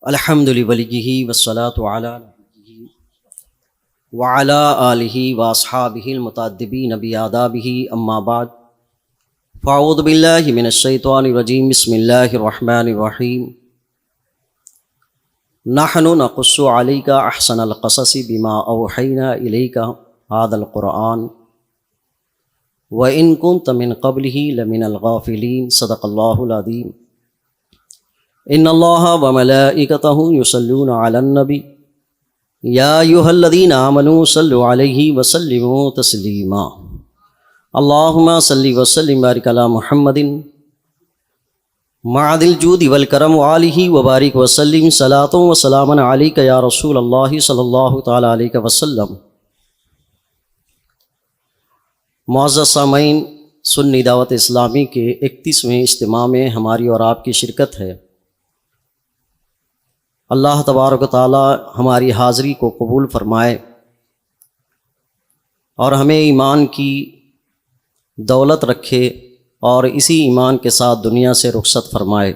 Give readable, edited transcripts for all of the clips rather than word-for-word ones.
الحمد لوليه والصلاة على نبيه وعلى آله وأصحابه المتأدبين بآدابه أما بعد فأعوذ بالله من الشيطان الرجيم بسم الله الرحمن الرحيم نحن نقص عليك أحسن القصص بما أوحينا إليك هذا القرآن وإن كنت من قبله لمن الغافلين صدق الله العظيم ان اللہ وملائکتہ یصلون علی النبی یا ایھا الذین آمنوا صلوا علیہ وسلموا تسلیما اللہم صل وسلم وبارک علی محمد مع ذی الجود والکرم وآلہ وبارک وسلم صلاۃ وسلاما علیک یا رسول اللہ صلی اللہ تعالی علیہ وسلم۔ معزز سامعین، سنی دعوت اسلامی کے 31ویں اجتماع میں ہماری اور آپ کی شرکت ہے۔ اللہ تبارک و تعالی ہماری حاضری کو قبول فرمائے اور ہمیں ایمان کی دولت رکھے اور اسی ایمان کے ساتھ دنیا سے رخصت فرمائے۔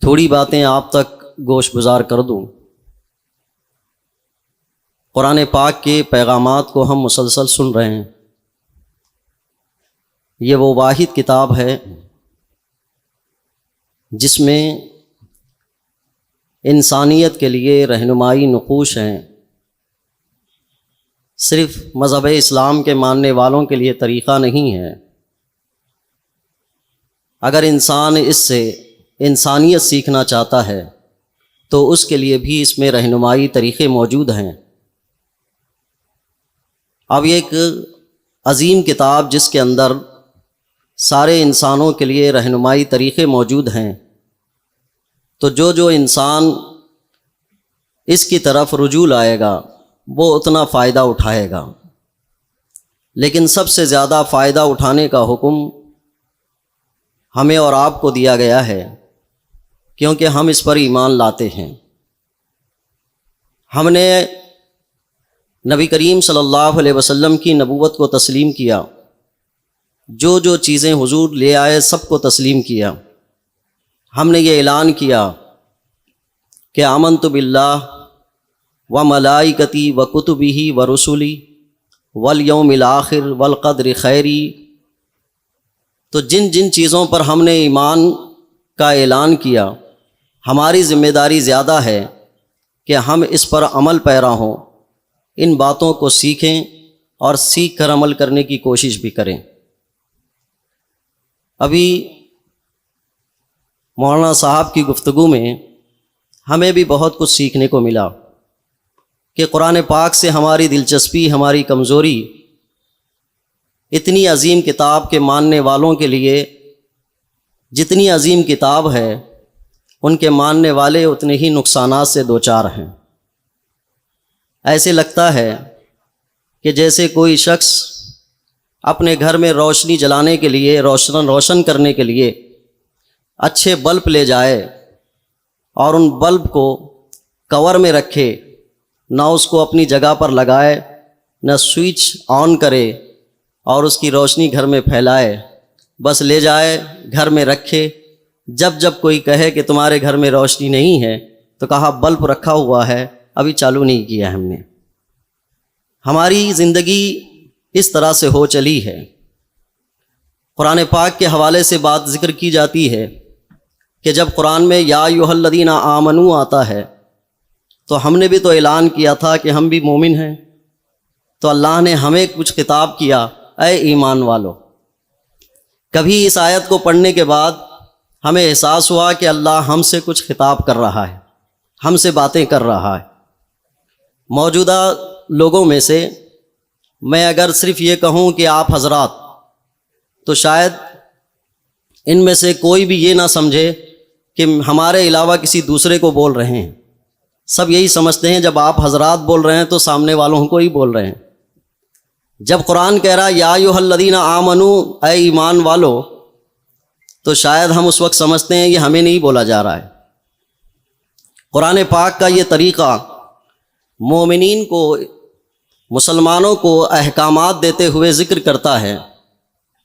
تھوڑی باتیں آپ تک گوش گزار کر دوں۔ قرآن پاک کے پیغامات کو ہم مسلسل سن رہے ہیں۔ یہ وہ واحد کتاب ہے جس میں انسانیت کے لیے رہنمائی نقوش ہیں۔ صرف مذہب اسلام کے ماننے والوں کے لیے طریقہ نہیں ہے۔ اگر انسان اس سے انسانیت سیکھنا چاہتا ہے تو اس کے لیے بھی اس میں رہنمائی طریقے موجود ہیں۔ اب ایک عظیم کتاب جس کے اندر سارے انسانوں کے لیے رہنمائی طریقے موجود ہیں، تو جو انسان اس کی طرف رجوع لائے گا وہ اتنا فائدہ اٹھائے گا، لیکن سب سے زیادہ فائدہ اٹھانے کا حکم ہمیں اور آپ کو دیا گیا ہے، کیونکہ ہم اس پر ایمان لاتے ہیں۔ ہم نے نبی کریم صلی اللہ علیہ وسلم کی نبوت کو تسلیم کیا، جو چیزیں حضور لے آئے سب کو تسلیم کیا۔ ہم نے یہ اعلان کیا کہ آمنت باللہ و ملائکتی و کتبہ و رسلی والیوم الآخر والقدر خیری۔ تو جن چیزوں پر ہم نے ایمان کا اعلان کیا، ہماری ذمہ داری زیادہ ہے کہ ہم اس پر عمل پیرا ہوں، ان باتوں کو سیکھیں اور سیکھ کر عمل کرنے کی کوشش بھی کریں۔ ابھی مولانا صاحب کی گفتگو میں ہمیں بھی بہت کچھ سیکھنے کو ملا کہ قرآن پاک سے ہماری دلچسپی، ہماری کمزوری، اتنی عظیم کتاب کے ماننے والوں کے لیے جتنی عظیم کتاب ہے، ان کے ماننے والے اتنے ہی نقصانات سے دوچار ہیں۔ ایسے لگتا ہے کہ جیسے کوئی شخص اپنے گھر میں روشنی جلانے کے لیے، روشن کرنے کے لیے اچھے بلب لے جائے اور ان بلب کو کور میں رکھے، نہ اس کو اپنی جگہ پر لگائے، نہ سوئچ آن کرے اور اس کی روشنی گھر میں پھیلائے، بس لے جائے گھر میں رکھے۔ جب کوئی کہے کہ تمہارے گھر میں روشنی نہیں ہے تو کہا بلب رکھا ہوا ہے، ابھی چالو نہیں کیا ہم نے۔ ہماری زندگی اس طرح سے ہو چلی ہے۔ قرآن پاک کے حوالے سے بات ذکر کی جاتی ہے کہ جب قرآن میں یا ایھا الذین آمنوا آتا ہے تو ہم نے بھی تو اعلان کیا تھا کہ ہم بھی مومن ہیں، تو اللہ نے ہمیں کچھ خطاب کیا، اے ایمان والو۔ کبھی اس آیت کو پڑھنے کے بعد ہمیں احساس ہوا کہ اللہ ہم سے کچھ خطاب کر رہا ہے، ہم سے باتیں کر رہا ہے۔ موجودہ لوگوں میں سے میں اگر صرف یہ کہوں کہ آپ حضرات، تو شاید ان میں سے کوئی بھی یہ نہ سمجھے کہ ہمارے علاوہ کسی دوسرے کو بول رہے ہیں۔ سب یہی سمجھتے ہیں جب آپ حضرات بول رہے ہیں تو سامنے والوں کو ہی بول رہے ہیں۔ جب قرآن کہہ رہا ہے یا ایھا الذین آمنوا، اے ایمان والو، تو شاید ہم اس وقت سمجھتے ہیں یہ ہمیں نہیں بولا جا رہا ہے۔ قرآن پاک کا یہ طریقہ مومنین کو، مسلمانوں کو احکامات دیتے ہوئے ذکر کرتا ہے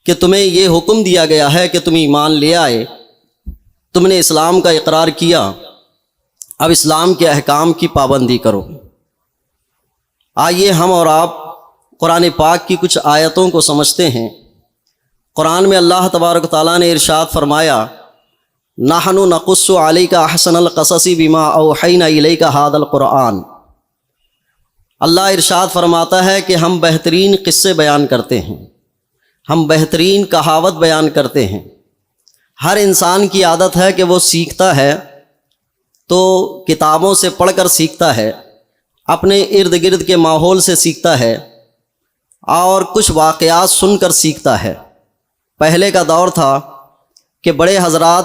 کہ تمہیں یہ حکم دیا گیا ہے کہ تم ایمان لے آئے تم نے اسلام کا اقرار کیا، اب اسلام کے احکام کی پابندی کرو۔ آئیے ہم اور آپ قرآن پاک کی کچھ آیتوں کو سمجھتے ہیں۔ قرآن میں اللہ تبارک و تعالیٰ نے ارشاد فرمایا، نحن نقص علیک احسن القصص بما اوحینا الیک ھذا القرآن۔ اللہ ارشاد فرماتا ہے کہ ہم بہترین قصے بیان کرتے ہیں، ہم بہترین کہاوت بیان کرتے ہیں۔ ہر انسان کی عادت ہے کہ وہ سیکھتا ہے تو کتابوں سے پڑھ کر سیکھتا ہے، اپنے ارد گرد کے ماحول سے سیکھتا ہے، اور کچھ واقعات سن کر سیکھتا ہے۔ پہلے کا دور تھا کہ بڑے حضرات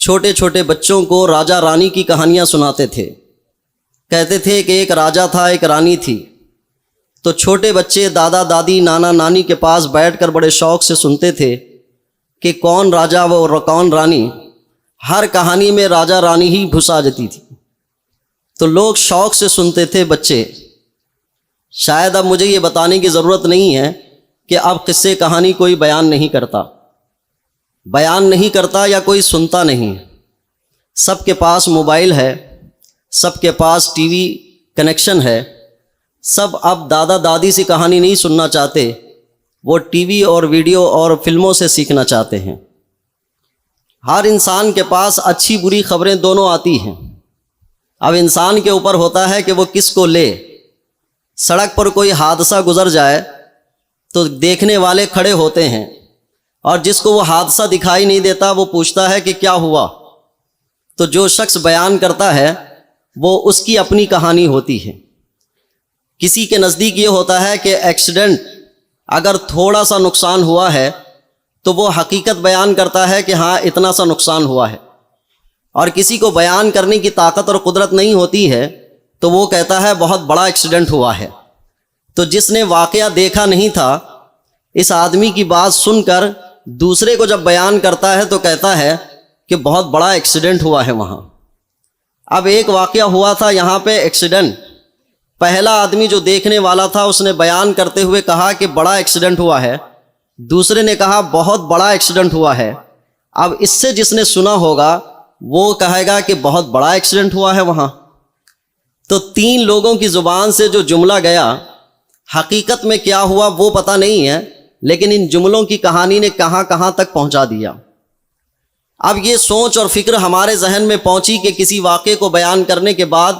چھوٹے چھوٹے بچوں کو راجا رانی کی کہانیاں سناتے تھے، کہتے تھے کہ ایک راجا تھا، ایک رانی تھی۔ تو چھوٹے بچے دادا دادی نانا نانی کے پاس بیٹھ کر بڑے شوق سے سنتے تھے کہ کون راجا و کون رانی۔ ہر کہانی میں راجا رانی ہی گھس آ جاتی تھی، تو لوگ شوق سے سنتے تھے بچے۔ شاید اب مجھے یہ بتانے کی ضرورت نہیں ہے کہ اب قصے کہانی کوئی بیان نہیں کرتا یا کوئی سنتا نہیں۔ سب کے پاس موبائل ہے، سب کے پاس ٹی وی کنیکشن ہے، سب اب دادا دادی سے کہانی نہیں سننا چاہتے، وہ ٹی وی اور ویڈیو اور فلموں سے سیکھنا چاہتے ہیں۔ ہر انسان کے پاس اچھی بری خبریں دونوں آتی ہیں۔ اب انسان کے اوپر ہوتا ہے کہ وہ کس کو لے۔ سڑک پر کوئی حادثہ گزر جائے تو دیکھنے والے کھڑے ہوتے ہیں، اور جس کو وہ حادثہ دکھائی نہیں دیتا وہ پوچھتا ہے کہ کیا ہوا۔ تو جو شخص بیان کرتا ہے وہ اس کی اپنی کہانی ہوتی ہے۔ کسی کے نزدیک یہ ہوتا ہے کہ ایکسیڈنٹ اگر تھوڑا سا نقصان ہوا ہے تو وہ حقیقت بیان کرتا ہے کہ ہاں اتنا سا نقصان ہوا ہے، اور کسی کو بیان کرنے کی طاقت اور قدرت نہیں ہوتی ہے تو وہ کہتا ہے بہت بڑا ایکسیڈنٹ ہوا ہے۔ تو جس نے واقعہ دیکھا نہیں تھا، اس آدمی کی بات سن کر دوسرے کو جب بیان کرتا ہے تو کہتا ہے کہ بہت بڑا ایکسیڈنٹ ہوا ہے وہاں۔ اب ایک واقعہ ہوا تھا یہاں پہ ایکسیڈنٹ، پہلا آدمی جو دیکھنے والا تھا اس نے بیان کرتے ہوئے کہا کہ بڑا ایکسیڈنٹ ہوا ہے، دوسرے نے کہا بہت بڑا ایکسیڈنٹ ہوا ہے۔ اب اس سے جس نے سنا ہوگا وہ کہے گا کہ بہت بڑا ایکسیڈنٹ ہوا ہے وہاں۔ تو تین لوگوں کی زبان سے جو جملہ گیا، حقیقت میں کیا ہوا وہ پتہ نہیں ہے، لیکن ان جملوں کی کہانی نے کہاں کہاں تک پہنچا دیا۔ اب یہ سوچ اور فکر ہمارے ذہن میں پہنچی کہ کسی واقعے کو بیان کرنے کے بعد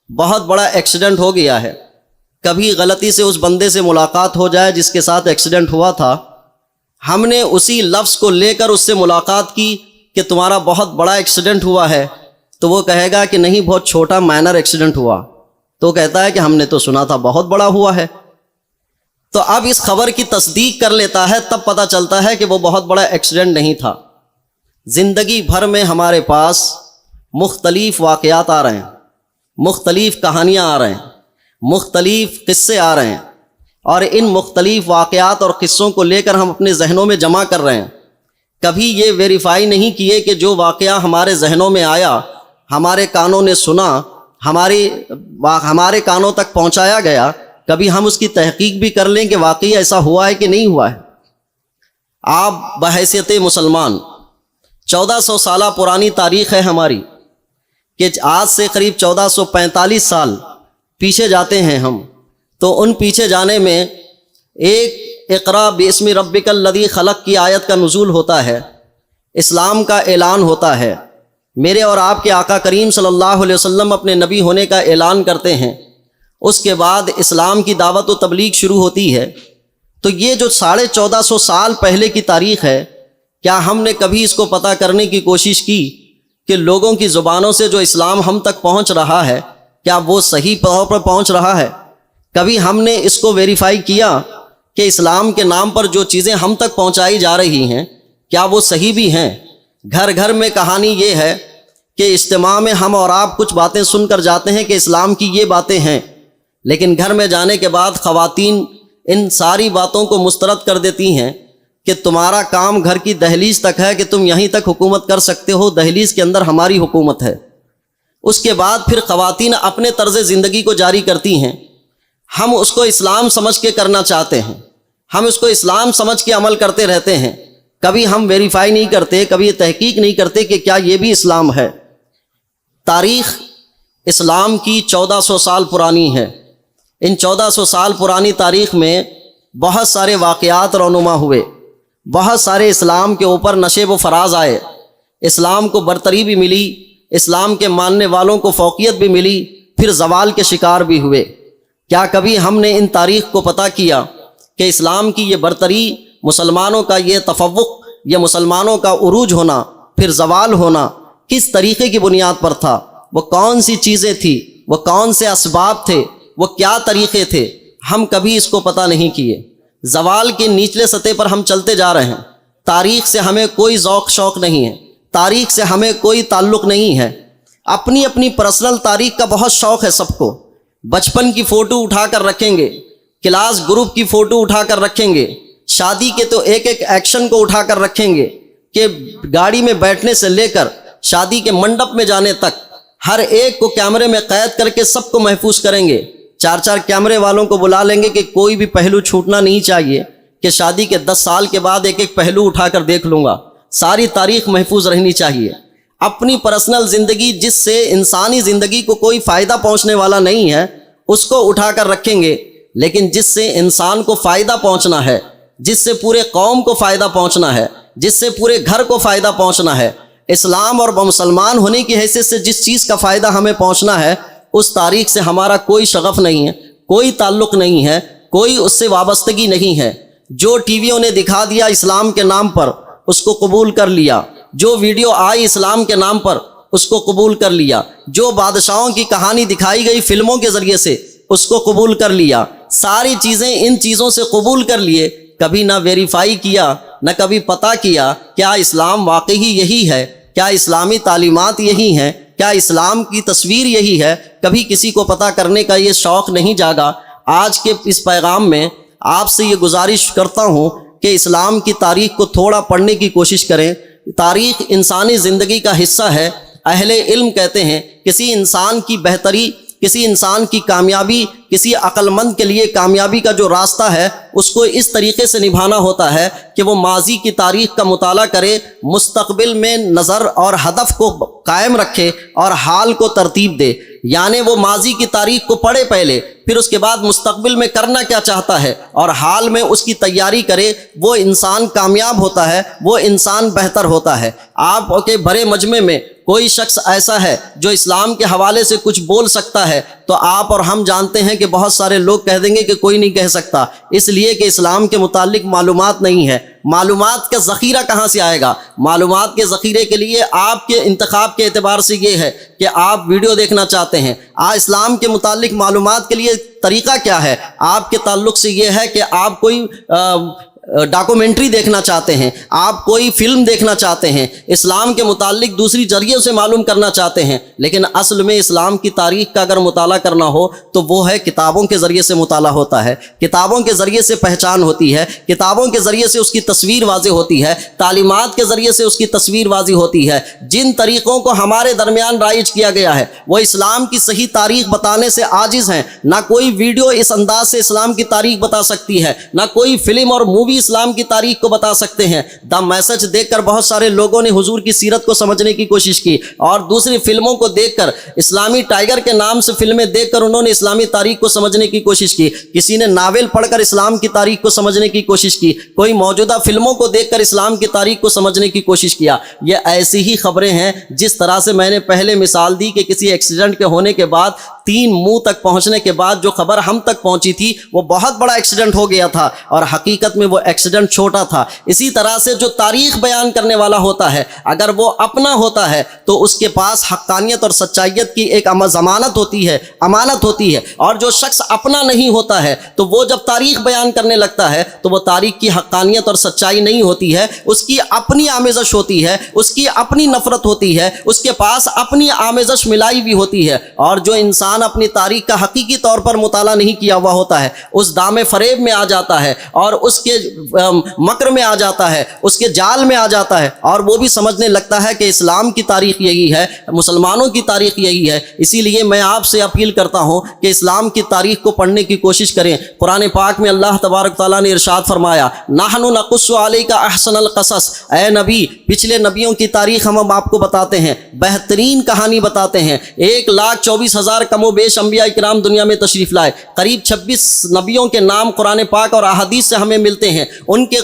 بہت بڑا ایکسیڈنٹ ہو گیا ہے، کبھی غلطی سے اس بندے سے ملاقات ہو جائے جس کے ساتھ ایکسیڈنٹ ہوا تھا، ہم نے اسی لفظ کو لے کر اس سے ملاقات کی کہ تمہارا بہت بڑا ایکسیڈنٹ ہوا ہے، تو وہ کہے گا کہ نہیں بہت چھوٹا مائنر ایکسیڈنٹ ہوا، تو کہتا ہے کہ ہم نے تو سنا تھا بہت بڑا ہوا ہے۔ تو اب اس خبر کی تصدیق کر لیتا ہے، تب پتہ چلتا ہے کہ وہ بہت بڑا ایکسیڈنٹ نہیں تھا۔ زندگی بھر میں ہمارے پاس مختلف واقعات آ رہے ہیں، مختلف کہانیاں آ رہے ہیں، مختلف قصے آ رہے ہیں، اور ان مختلف واقعات اور قصوں کو لے کر ہم اپنے ذہنوں میں جمع کر رہے ہیں۔ کبھی یہ ویریفائی نہیں کیے کہ جو واقعہ ہمارے ذہنوں میں آیا، ہمارے کانوں نے سنا، ہمارے کانوں تک پہنچایا گیا، کبھی ہم اس کی تحقیق بھی کر لیں کہ واقعی ایسا ہوا ہے کہ نہیں ہوا ہے۔ آپ بحیثیت مسلمان 1400 سالہ پرانی تاریخ ہے ہماری، کہ آج سے قریب 1445 سال پیچھے جاتے ہیں ہم، تو ان پیچھے جانے میں ایک اقرا باسم ربک الذی خلق کی آیت کا نزول ہوتا ہے، اسلام کا اعلان ہوتا ہے، میرے اور آپ کے آقا کریم صلی اللہ علیہ وسلم اپنے نبی ہونے کا اعلان کرتے ہیں، اس کے بعد اسلام کی دعوت و تبلیغ شروع ہوتی ہے۔ تو یہ جو 1450 سال پہلے کی تاریخ ہے، کیا ہم نے کبھی اس کو پتہ کرنے کی کوشش کی کہ لوگوں کی زبانوں سے جو اسلام ہم تک پہنچ رہا ہے کیا وہ صحیح طور پر پہنچ رہا ہے؟ کبھی ہم نے اس کو ویریفائی کیا کہ اسلام کے نام پر جو چیزیں ہم تک پہنچائی جا رہی ہیں کیا وہ صحیح بھی ہیں؟ گھر گھر میں کہانی یہ ہے کہ اجتماع میں ہم اور آپ کچھ باتیں سن کر جاتے ہیں کہ اسلام کی یہ باتیں ہیں، لیکن گھر میں جانے کے بعد خواتین ان ساری باتوں کو مسترد کر دیتی ہیں کہ تمہارا کام گھر کی دہلیز تک ہے، کہ تم یہیں تک حکومت کر سکتے ہو، دہلیز کے اندر ہماری حکومت ہے۔ اس کے بعد پھر خواتین اپنے طرز زندگی کو جاری کرتی ہیں، ہم اس کو اسلام سمجھ کے کرنا چاہتے ہیں، ہم اس کو اسلام سمجھ کے عمل کرتے رہتے ہیں، کبھی ہم ویریفائی نہیں کرتے، کبھی یہ تحقیق نہیں کرتے کہ کیا یہ بھی اسلام ہے۔ تاریخ اسلام کی 1400 سال پرانی ہے۔ ان 1400 سال پرانی تاریخ میں بہت سارے واقعات رونما ہوئے، بہت سارے اسلام کے اوپر نشیب و فراز آئے، اسلام کو برتری بھی ملی، اسلام کے ماننے والوں کو فوقیت بھی ملی، پھر زوال کے شکار بھی ہوئے۔ کیا کبھی ہم نے ان تاریخ کو پتہ کیا کہ اسلام کی یہ برتری، مسلمانوں کا یہ تفوق، یہ مسلمانوں کا عروج ہونا، پھر زوال ہونا کس طریقے کی بنیاد پر تھا؟ وہ کون سی چیزیں تھیں؟ وہ کون سے اسباب تھے؟ وہ کیا طریقے تھے؟ ہم کبھی اس کو پتہ نہیں کیے۔ زوال کے نچلے سطح پر ہم چلتے جا رہے ہیں۔ تاریخ سے ہمیں کوئی ذوق شوق نہیں ہے، تاریخ سے ہمیں کوئی تعلق نہیں ہے۔ اپنی اپنی پرسنل تاریخ کا بہت شوق ہے سب کو۔ بچپن کی فوٹو اٹھا کر رکھیں گے، کلاس گروپ کی فوٹو اٹھا کر رکھیں گے، شادی کے تو ایک ایک ایکشن کو اٹھا کر رکھیں گے کہ گاڑی میں بیٹھنے سے لے کر شادی کے منڈپ میں جانے تک ہر ایک کو کیمرے میں قید کر کے سب کو محفوظ کریں گے۔ 4 کیمرے والوں کو بلا لیں گے کہ کوئی بھی پہلو چھوٹنا نہیں چاہیے، کہ شادی کے 10 سال کے بعد ایک ایک پہلو اٹھا کر دیکھ لوں گا۔ ساری تاریخ محفوظ رہنی چاہیے۔ اپنی پرسنل زندگی، جس سے انسانی زندگی کو کوئی فائدہ پہنچنے والا نہیں ہے، اس کو اٹھا کر رکھیں گے، لیکن جس سے انسان کو فائدہ پہنچنا ہے، جس سے پورے قوم کو فائدہ پہنچنا ہے، جس سے پورے گھر کو فائدہ پہنچنا ہے، اسلام اور مسلمان ہونے کی حیثیت سے جس چیز کا فائدہ ہمیں پہنچنا ہے، اس تاریخ سے ہمارا کوئی شغف نہیں ہے، کوئی تعلق نہیں ہے، کوئی اس سے وابستگی نہیں ہے۔ جو ٹی ویوں نے دکھا دیا اسلام کے نام پر، اس کو قبول کر لیا۔ جو ویڈیو آئی اسلام کے نام پر، اس کو قبول کر لیا۔ جو بادشاہوں کی کہانی دکھائی گئی فلموں کے ذریعے سے، اس کو قبول کر لیا۔ ساری چیزیں ان چیزوں سے قبول کر لیے، کبھی نہ ویریفائی کیا، نہ کبھی پتہ کیا کیا اسلام واقعی یہی ہے، کیا اسلامی تعلیمات یہی ہیں، کیا اسلام کی تصویر یہی ہے۔ کبھی کسی کو پتہ کرنے کا یہ شوق نہیں جاگا۔ آج کے اس پیغام میں آپ سے یہ گزارش کرتا ہوں کہ اسلام کی تاریخ کو تھوڑا پڑھنے کی کوشش کریں۔ تاریخ انسانی زندگی کا حصہ ہے۔ اہل علم کہتے ہیں کسی انسان کی بہتری، کسی انسان کی کامیابی، کسی عقل مند کے لیے کامیابی کا جو راستہ ہے، اس کو اس طریقے سے نبھانا ہوتا ہے کہ وہ ماضی کی تاریخ کا مطالعہ کرے، مستقبل میں نظر اور ہدف کو قائم رکھے اور حال کو ترتیب دے۔ یعنی وہ ماضی کی تاریخ کو پڑھے پہلے، پھر اس کے بعد مستقبل میں کرنا کیا چاہتا ہے اور حال میں اس کی تیاری کرے۔ وہ انسان کامیاب ہوتا ہے، وہ انسان بہتر ہوتا ہے۔ آپ کے بڑے مجمع میں کوئی شخص ایسا ہے جو اسلام کے حوالے سے کچھ بول سکتا ہے، تو آپ اور ہم جانتے ہیں کہ بہت سارے لوگ کہہ دیں گے کہ کوئی نہیں کہہ سکتا، اس لیے کہ اسلام کے متعلق معلومات نہیں ہے۔ معلومات کا ذخیرہ کہاں سے آئے گا؟ معلومات کے ذخیرے کے لیے آپ کے انتخاب کے اعتبار سے یہ ہے کہ آپ ویڈیو دیکھنا چاہتے ہیں۔ اسلام کے متعلق معلومات کے لیے طریقہ کیا ہے؟ آپ کے تعلق سے یہ ہے کہ آپ کوئی ڈاکومنٹری دیکھنا چاہتے ہیں، آپ کوئی فلم دیکھنا چاہتے ہیں، اسلام کے متعلق دوسری ذریعے سے معلوم کرنا چاہتے ہیں۔ لیکن اصل میں اسلام کی تاریخ کا اگر مطالعہ کرنا ہو تو وہ ہے کتابوں کے ذریعے سے مطالعہ ہوتا ہے، کتابوں کے ذریعے سے پہچان ہوتی ہے، کتابوں کے ذریعے سے اس کی تصویر واضح ہوتی ہے، تعلیمات کے ذریعے سے اس کی تصویر واضح ہوتی ہے۔ جن طریقوں کو ہمارے درمیان رائج کیا گیا ہے وہ اسلام کی صحیح تاریخ بتانے سے عاجز ہیں۔ نہ کوئی ویڈیو اس انداز سے اسلام کی تاریخ بتا سکتی ہے، نہ کوئی فلم اور مووی اسلام کی تاریخ کو بتا سکتے ہیں۔ دا میسج دیکھ کر بہت سارے لوگوں نے حضور کی سیرت کو سمجھنے کی کوشش کی، اور دوسری فلموں کو دیکھ کر، اسلامی ٹائگر کے نام سے فلمیں دیکھ کر انہوں نے اسلامی تاریخ کو سمجھنے کی کوشش کی۔ کسی نے ناول پڑھ کر اسلام کی تاریخ کو سمجھنے کی کوشش کی، کوئی موجودہ فلموں کو دیکھ کر اسلام کی تاریخ کو سمجھنے کی کوشش کیا۔ یہ ایسی ہی خبریں ہیں جس طرح سے میں نے پہلے مثال دی کہ کسی ایکسیڈنٹ کے ہونے کے بعد 3 منہ تک پہنچنے کے بعد جو خبر ہم تک پہنچی تھی وہ بہت بڑا ایکسیڈنٹ ہو گیا تھا، اور حقیقت میں وہ ایکسیڈنٹ چھوٹا تھا۔ اسی طرح سے جو تاریخ بیان کرنے والا ہوتا ہے، اگر وہ اپنا ہوتا ہے تو اس کے پاس حقانیت اور سچائیت کی ایک ضمانت ہوتی ہے، امانت ہوتی ہے۔ اور جو شخص اپنا نہیں ہوتا ہے تو وہ جب تاریخ بیان کرنے لگتا ہے تو وہ تاریخ کی حقانیت اور سچائی نہیں ہوتی ہے، اس کی اپنی آمیزش ہوتی ہے، اس کی اپنی نفرت ہوتی ہے، اس کے پاس اپنی آمیزش ملائی بھی ہوتی ہے۔ اور جو انسان انسان اپنی تاریخ کا حقیقی طور پر مطالعہ نہیں کیا ہوا ہوتا ہے، اس دام فریب میں آ جاتا ہے اور اس کے مکر میں آ جاتا ہے، اس کے جال میں آ جاتا ہے، اور وہ بھی سمجھنے لگتا ہے کہ اسلام کی تاریخ یہی ہے، مسلمانوں کی تاریخ یہی ہے۔ اسی لیے میں آپ سے اپیل کرتا ہوں کہ اسلام کی تاریخ کو پڑھنے کی کوشش کریں۔ قرآن پاک میں اللہ تبارک تعالیٰ نے ارشاد فرمایا، نحن نقص علیک احسن القصص، اے نبی پچھلے نبیوں کی تاریخ ہم آپ کو بتاتے ہیں، بہترین کہانی بتاتے ہیں۔ 1,24,000 کم و بیش انبیاء کرام دنیا میں تشریف لائے، قریب 26 نبیوں کے نام قرآن پاک اور احادیث سے ہمیں ملتے ہیں، ان کے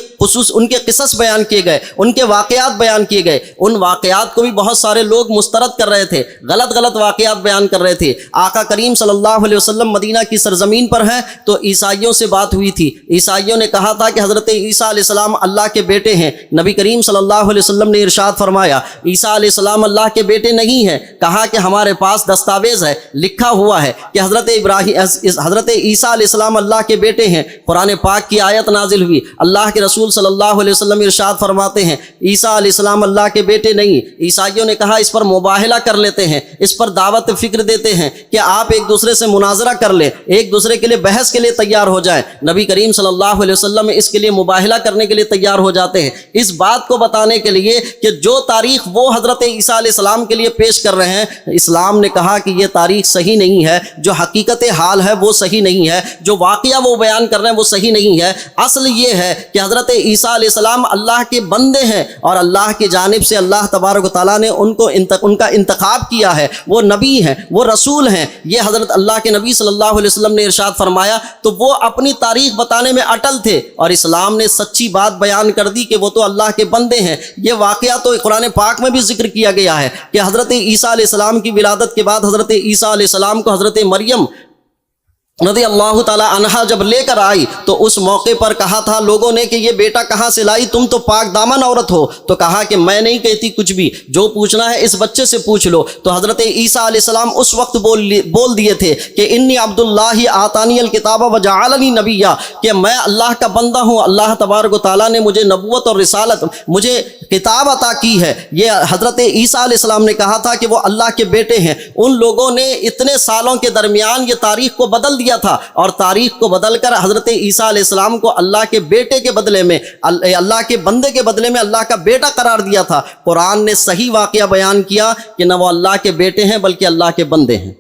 قصص بیان کیے گئے، ان کے واقعات بیان کیے گئے۔ ان واقعات کو بھی بہت سارے لوگ مسترد کر رہے تھے، غلط واقعات بیان کر رہے تھے۔ آقا کریم صلی اللہ علیہ وسلم مدینہ کی سرزمین پر ہیں تو عیسائیوں سے بات ہوئی تھی، عیسائیوں نے کہا تھا کہ حضرت عیسیٰ علیہ السلام اللہ کے بیٹے ہیں۔ نبی کریم صلی اللہ علیہ وسلم نے ارشاد فرمایا، عیسیٰ علیہ السلام اللہ کے بیٹے نہیں ہیں۔ کہا کہ ہمارے پاس دستاویز ہے، لکھا ہوا ہے کہ حضرت عیسیٰ علیہ السلام اللہ کے بیٹے ہیں۔ قرآن پاک کی آیت نازل ہوئی، اللہ کے رسول صلی اللہ علیہ وسلم ارشاد فرماتے ہیں عیسیٰ علیہ السلام اللہ کے بیٹے نہیں۔ عیسائیوں نے کہا اس پر مباہلہ کر لیتے ہیں، اس پر دعوت فکر دیتے ہیں کہ آپ ایک دوسرے سے مناظرہ کر لیں، ایک دوسرے کے لیے بحث کے لیے تیار ہو جائیں۔ نبی کریم صلی اللہ علیہ وسلم اس کے لیے مباہلہ کرنے کے لیے تیار ہو جاتے ہیں، اس بات کو بتانے کے لیے کہ جو تاریخ وہ حضرت عیسیٰ علیہ السلام کے لیے پیش کر رہے ہیں، اسلام نے کہا کہ یہ تاریخ صحیح نہیں ہے، جو حقیقت حال ہے وہ صحیح نہیں ہے، جو واقعہ وہ بیان کر رہے ہیں وہ صحیح نہیں ہے۔ اصل یہ ہے کہ حضرت عیسیٰ علیہ السلام اللہ کے بندے ہیں اور اللہ کی جانب سے اللہ تبارک و تعالیٰ نے ان کا انتخاب کیا ہے، وہ نبی ہیں، وہ رسول ہیں۔ یہ حضرت اللہ کے نبی صلی اللہ علیہ وسلم نے ارشاد فرمایا تو وہ اپنی تاریخ بتانے میں اٹل تھے اور اسلام نے سچی بات بیان کر دی کہ وہ تو اللہ کے بندے ہیں۔ یہ واقعہ تو قرآن پاک میں بھی ذکر کیا گیا ہے کہ حضرت عیسیٰ علیہ السلام کی ولادت کے بعد حضرت عیسیٰ علیہ السلام کو حضرت مریم رضی اللہ تعالی عنہا جب لے کر آئی تو اس موقع پر کہا تھا لوگوں نے کہ یہ بیٹا کہاں سے لائی، تم تو پاک دامن عورت ہو۔ تو کہا کہ میں نہیں کہتی کچھ بھی، جو پوچھنا ہے اس بچے سے پوچھ لو۔ تو حضرت عیسیٰ علیہ السلام اس وقت بول دیے تھے کہ انی عبد اللہ آتانی الکتاب وجعلنی نبیا، کہ میں اللہ کا بندہ ہوں، اللہ تبارک و تعالیٰ نے مجھے نبوت اور رسالت، مجھے کتاب عطا کی ہے۔ یہ حضرت عیسیٰ علیہ السلام نے کہا تھا کہ وہ اللہ کے بیٹے ہیں۔ ان لوگوں نے اتنے سالوں کے درمیان یہ تاریخ کو بدل دیا تھا اور تاریخ کو بدل کر حضرت عیسیٰ علیہ السلام کو اللہ کے بیٹے کے بدلے میں، اللہ کے بندے کے بدلے میں اللہ کا بیٹا قرار دیا تھا۔ قرآن نے صحیح واقعہ بیان کیا کہ نہ وہ اللہ کے بیٹے ہیں بلکہ اللہ کے بندے ہیں۔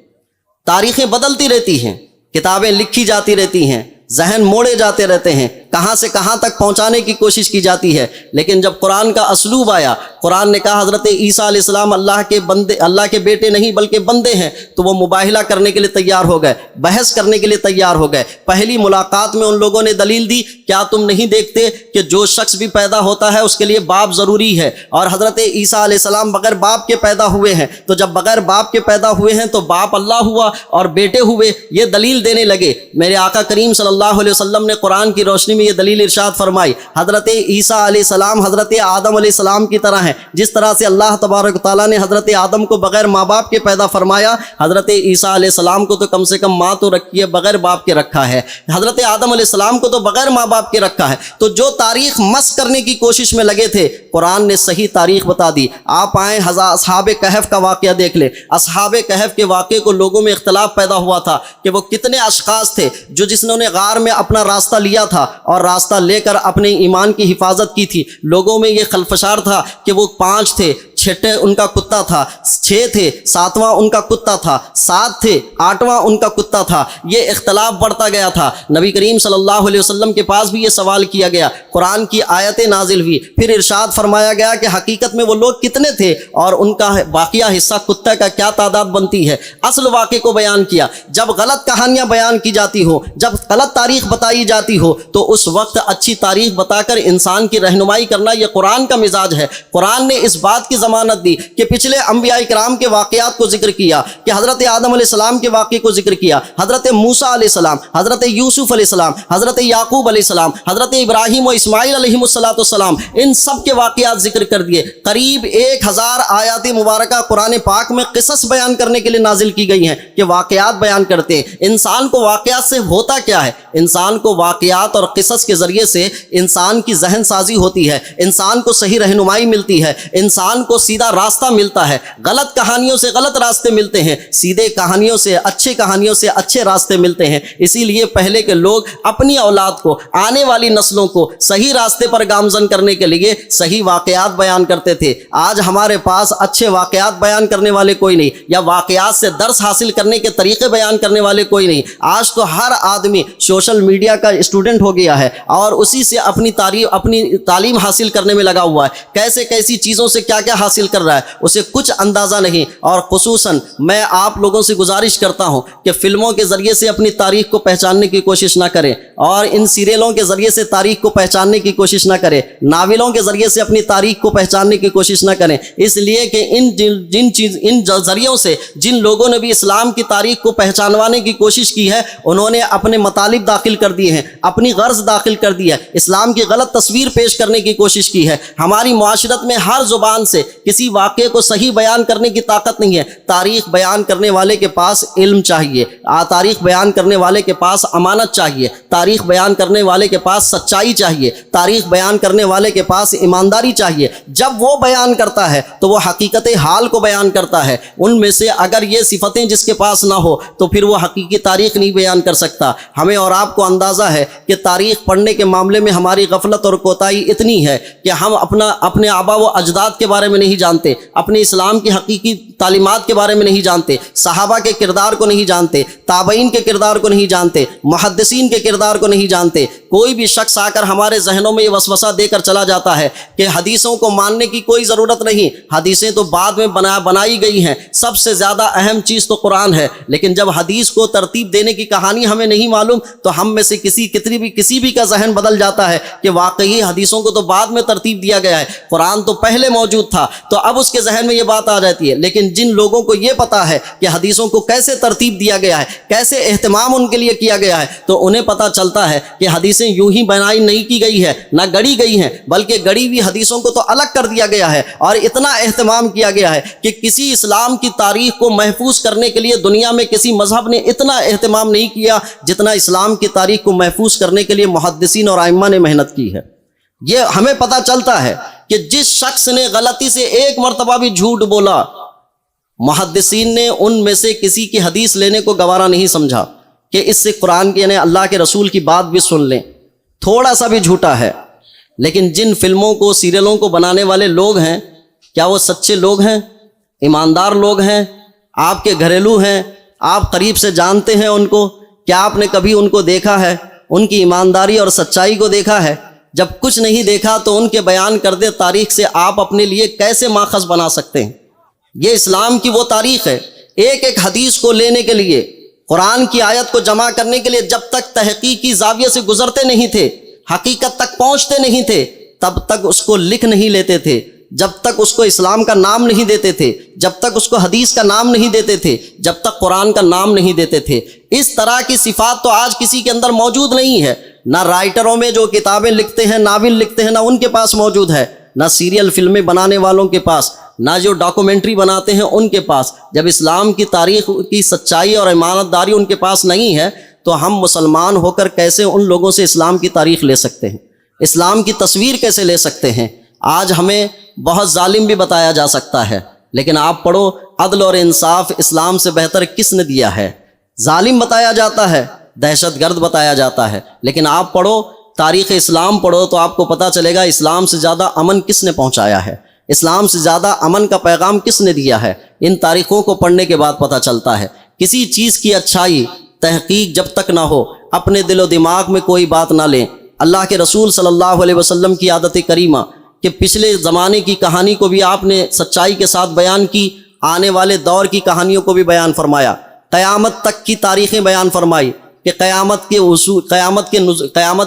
تاریخیں بدلتی رہتی ہیں، کتابیں لکھی جاتی رہتی ہیں، ذہن موڑے جاتے رہتے ہیں، کہاں سے کہاں تک پہنچانے کی کوشش کی جاتی ہے، لیکن جب قرآن کا اسلوب آیا، قرآن نے کہا حضرت عیسیٰ علیہ السلام اللہ کے بندے، اللہ کے بیٹے نہیں بلکہ بندے ہیں، تو وہ مباہلہ کرنے کے لیے تیار ہو گئے، بحث کرنے کے لیے تیار ہو گئے۔ پہلی ملاقات میں ان لوگوں نے دلیل دی، کیا تم نہیں دیکھتے کہ جو شخص بھی پیدا ہوتا ہے اس کے لیے باپ ضروری ہے، اور حضرت عیسیٰ علیہ السلام بغیر باپ کے پیدا ہوئے ہیں، تو جب بغیر باپ کے پیدا ہوئے ہیں تو باپ اللہ ہوا اور بیٹے ہوئے۔ یہ دلیل دینے لگے۔ میرے آقا کریم صلی اللہ علیہ وسلم نے قرآن کی روشنی میں یہ دلیل ارشاد فرمائی، حضرت عیسیٰ علیہ السلام حضرت آدم علیہ السلام کی طرح ہیں۔ جس طرح سے اللہ تبارک تعالیٰ نے حضرت آدم کو بغیر ماں باپ کے پیدا فرمایا، حضرت عیسیٰ علیہ السلام کو تو کم سے کم ماں تو رکھی ہے، بغیر باپ کے رکھا ہے۔ حضرت آدم علیہ السلام کو تو بغیر ماں باپ کے رکھا ہے۔ تو جو تاریخ مس کرنے کی کوشش میں لگے تھے، قرآن نے صحیح تاریخ بتا دی۔ آپ آئیں اصحاب کہف کا واقعہ دیکھ لیں۔ اصحاب کہف کے واقعے کو لوگوں میں اختلاف پیدا ہوا تھا کہ وہ کتنے اشخاص تھے جس نے غار میں اپنا راستہ لیا تھا اور راستہ لے کر اپنے ایمان کی حفاظت کی تھی۔ لوگوں میں یہ خلفشار تھا کہ وہ 5 تھے، 6 ان کا کتا تھا، 6 تھے 7واں ان کا کتا تھا، 7 تھے 8واں ان کا کتا تھا۔ یہ اختلاف بڑھتا گیا تھا۔ نبی کریم صلی اللہ علیہ وسلم کے پاس بھی یہ سوال کیا گیا، قرآن کی آیتیں نازل ہوئی، پھر ارشاد فرمایا گیا کہ حقیقت میں وہ لوگ کتنے تھے اور ان کا باقیہ حصہ کتے کا کیا تعداد بنتی ہے۔ اصل واقعے کو بیان کیا۔ جب غلط کہانیاں بیان کی جاتی ہو، جب غلط تاریخ بتائی جاتی ہو، تو اس وقت اچھی تاریخ بتا کر انسان کی رہنمائی کرنا یہ قرآن کا مزاج ہے۔ قرآن نے اس بات کی ضمانت دی کہ پچھلے انبیاء کرام کے واقعات کو ذکر کیا، کہ حضرت آدم علیہ السلام کے واقعے کو ذکر کیا، حضرت موسیٰ علیہ السلام، حضرت یوسف علیہ السلام، حضرت یعقوب علیہ السلام، حضرت ابراہیم و اسماعیل علیہ السلام، ان سب کے واقعات ذکر کر دیے۔ قریب 1000 آیات مبارکہ قرآن پاک میں قصص بیان کرنے کے لیے نازل کی گئی ہیں کہ واقعات بیان کرتے ہیں۔ انسان کو واقعات سے ہوتا کیا ہے؟ انسان کو واقعات اور قصص قصص کے ذریعے سے انسان کی ذہن سازی ہوتی ہے، انسان کو صحیح رہنمائی ملتی ہے، انسان کو سیدھا راستہ ملتا ہے۔ غلط کہانیوں سے غلط راستے ملتے ہیں، سیدھے کہانیوں سے اچھے راستے ملتے ہیں۔ اسی لیے پہلے کے لوگ اپنی اولاد کو، آنے والی نسلوں کو صحیح راستے پر گامزن کرنے کے لیے صحیح واقعات بیان کرتے تھے۔ آج ہمارے پاس اچھے واقعات بیان کرنے والے کوئی نہیں، یا واقعات سے درس حاصل کرنے کے طریقے بیان کرنے والے کوئی نہیں۔ آج تو ہر آدمی سوشل میڈیا کا اسٹوڈنٹ ہو گیا ہے اور اسی سے اپنی تعلیم حاصل کرنے میں لگا ہوا ہے۔ کیسی چیزوں سے کیا حاصل کر رہا ہے اسے کچھ اندازہ نہیں۔ اور خصوصاً میں آپ لوگوں سے گزارش کرتا ہوں کہ فلموں کے ذریعے سے اپنی تاریخ کو پہچاننے کی کوشش نہ کریں، اور ان سیریلوں کے ذریعے سے تاریخ کو پہچاننے کی کوشش نہ کریں، ناولوں کے ذریعے سے اپنی تاریخ کو پہچاننے کی کوشش نہ کریں، اس لیے کہ ان ذریعوں سے جن لوگوں نے بھی اسلام کی تاریخ کو پہچانوانے کی کوشش کی ہے، انہوں نے اپنے مطالب داخل کر دیے ہیں، اپنی غرض داخل کر دی ہے، اسلام کی غلط تصویر پیش کرنے کی کوشش کی ہے۔ ہماری معاشرت میں ہر زبان سے کسی واقعے کو صحیح بیان کرنے کی طاقت نہیں ہے۔ تاریخ بیان کرنے والے کے پاس علم چاہیے، تاریخ بیان کرنے والے کے پاس امانت چاہیے، تاریخ بیان کرنے والے کے پاس سچائی چاہیے، تاریخ بیان کرنے والے کے پاس ایمانداری چاہیے۔ جب وہ بیان کرتا ہے تو وہ حقیقت حال کو بیان کرتا ہے۔ ان میں سے اگر یہ صفتیں جس کے پاس نہ ہو تو پھر وہ حقیقی تاریخ نہیں بیان کر سکتا۔ ہمیں اور آپ کو اندازہ ہے کہ تاریخ پڑھنے کے معاملے میں ہماری غفلت اور کوتاہی اتنی ہے کہ ہم اپنے آبا و اجداد کے بارے میں نہیں جانتے، اپنے اسلام کی حقیقی تعلیمات کے بارے میں نہیں جانتے، صحابہ کے کردار کو نہیں جانتے، تابعین کے کردار کو نہیں جانتے، محدثین کے کردار کو نہیں جانتے۔ کوئی بھی شخص آ کر ہمارے ذہنوں میں یہ وسوسہ دے کر چلا جاتا ہے کہ حدیثوں کو ماننے کی کوئی ضرورت نہیں، حدیثیں تو بعد میں بنائی گئی ہیں، سب سے زیادہ اہم چیز تو قرآن ہے۔ لیکن جب حدیث کو ترتیب دینے کی کہانی ہمیں نہیں معلوم تو ہم میں سے کسی بھی کا ذہن بدل جاتا ہے کہ واقعی حدیثوں کو تو بعد میں ترتیب دیا گیا ہے، قرآن تو پہلے موجود تھا، تو اب اس کے ذہن میں یہ بات آ جاتی ہے۔ لیکن جن لوگوں کو یہ پتا ہے کہ حدیثوں کو کیسے ترتیب دیا گیا ہے، کیسے اہتمام ان کے لیے کیا گیا ہے، تو انہیں پتا چلتا ہے کہ حدیثیں یوں ہی بنائی نہیں کی گئی ہے، نہ گڑی گئی ہیں، بلکہ گڑی ہوئی حدیثوں کو تو الگ کر دیا گیا ہے، اور اتنا اہتمام کیا گیا ہے کہ کسی اسلام کی تاریخ کو محفوظ کرنے کے لیے دنیا میں کسی مذہب نے اتنا اہتمام نہیں کیا جتنا اسلام کی تاریخ کو محفوظ کرنے کے لیے محدثین اور ائمہ نے محنت کی ہے۔ یہ ہمیں پتا چلتا ہے کہ جس شخص نے غلطی سے ایک مرتبہ بھی جھوٹ بولا، محدثین نے ان میں سے کسی کی حدیث لینے کو گوارا نہیں سمجھا کہ اس سے قرآن کی یعنی اللہ کے رسول کی بات بھی سن لیں، تھوڑا سا بھی جھوٹا ہے۔ لیکن جن فلموں کو سیریلوں کو بنانے والے لوگ ہیں، کیا وہ سچے لوگ ہیں، ایماندار لوگ ہیں، آپ کے گھریلو ہیں، آپ قریب سے جانتے ہیں ان کو؟ کیا آپ نے کبھی ان کو دیکھا ہے، ان کی ایمانداری اور سچائی کو دیکھا ہے؟ جب کچھ نہیں دیکھا تو ان کے بیان کردہ تاریخ سے آپ اپنے لیے کیسے ماخذ بنا سکتے ہیں؟ یہ اسلام کی وہ تاریخ ہے۔ ایک ایک حدیث کو لینے کے لیے، قرآن کی آیت کو جمع کرنے کے لیے جب تک تحقیقی زاویے سے گزرتے نہیں تھے، حقیقت تک پہنچتے نہیں تھے، تب تک اس کو لکھ نہیں لیتے تھے، جب تک اس کو اسلام کا نام نہیں دیتے تھے، جب تک اس کو حدیث کا نام نہیں دیتے تھے، جب تک قرآن کا نام نہیں دیتے تھے۔ اس طرح کی صفات تو آج کسی کے اندر موجود نہیں ہے، نہ رائٹروں میں جو کتابیں لکھتے ہیں، ناول لکھتے ہیں، نہ ان کے پاس موجود ہے، نہ سیریل فلمیں بنانے والوں کے پاس، نہ جو ڈاکومنٹری بناتے ہیں ان کے پاس۔ جب اسلام کی تاریخ کی سچائی اور امانت داری ان کے پاس نہیں ہے تو ہم مسلمان ہو کر کیسے ان لوگوں سے اسلام کی تاریخ لے سکتے ہیں، اسلام کی تصویر کیسے لے سکتے ہیں؟ آج ہمیں بہت ظالم بھی بتایا جا سکتا ہے، لیکن آپ پڑھو عدل اور انصاف اسلام سے بہتر کس نے دیا ہے؟ ظالم بتایا جاتا ہے، دہشت گرد بتایا جاتا ہے، لیکن آپ پڑھو تاریخ اسلام پڑھو تو آپ کو پتہ چلے گا اسلام سے زیادہ امن کس نے پہنچایا ہے، اسلام سے زیادہ امن کا پیغام کس نے دیا ہے۔ ان تاریخوں کو پڑھنے کے بعد پتہ چلتا ہے۔ کسی چیز کی اچھائی تحقیق جب تک نہ ہو، اپنے دل و دماغ میں کوئی بات نہ لیں۔ اللہ کے رسول صلی اللہ علیہ وسلم کی عادت کریمہ کہ پچھلے زمانے کی کہانی کو بھی آپ نے سچائی کے ساتھ بیان کی، آنے والے دور کی کہانیوں کو بھی بیان فرمایا، قیامت تک کی تاریخیں بیان فرمائی کہ قیامت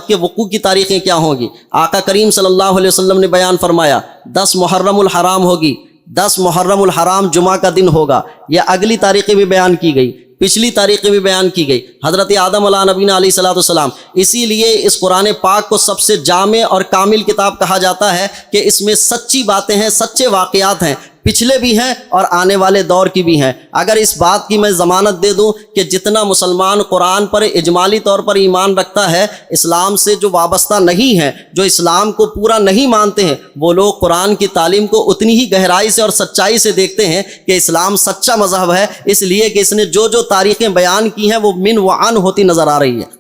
کے وقوع کی تاریخیں کیا ہوں گی۔ آقا کریم صلی اللہ علیہ وسلم نے بیان فرمایا 10 محرم الحرام ہوگی، 10 محرم الحرام جمعہ کا دن ہوگا۔ یہ اگلی تاریخیں بھی بیان کی گئی، پچھلی تاریخیں بھی بیان کی گئی، حضرت آدم علیہ نبینا علیہ الصلوۃ والسلام۔ اسی لیے اس قرآن پاک کو سب سے جامع اور کامل کتاب کہا جاتا ہے کہ اس میں سچی باتیں ہیں، سچے واقعات ہیں، پچھلے بھی ہیں اور آنے والے دور کی بھی ہیں۔ اگر اس بات کی میں ضمانت دے دوں کہ جتنا مسلمان قرآن پر اجمالی طور پر ایمان رکھتا ہے، اسلام سے جو وابستہ نہیں ہے، جو اسلام کو پورا نہیں مانتے ہیں، وہ لوگ قرآن کی تعلیم کو اتنی ہی گہرائی سے اور سچائی سے دیکھتے ہیں کہ اسلام سچا مذہب ہے، اس لیے کہ اس نے جو تاریخیں بیان کی ہیں وہ من وعن ہوتی نظر آ رہی ہے۔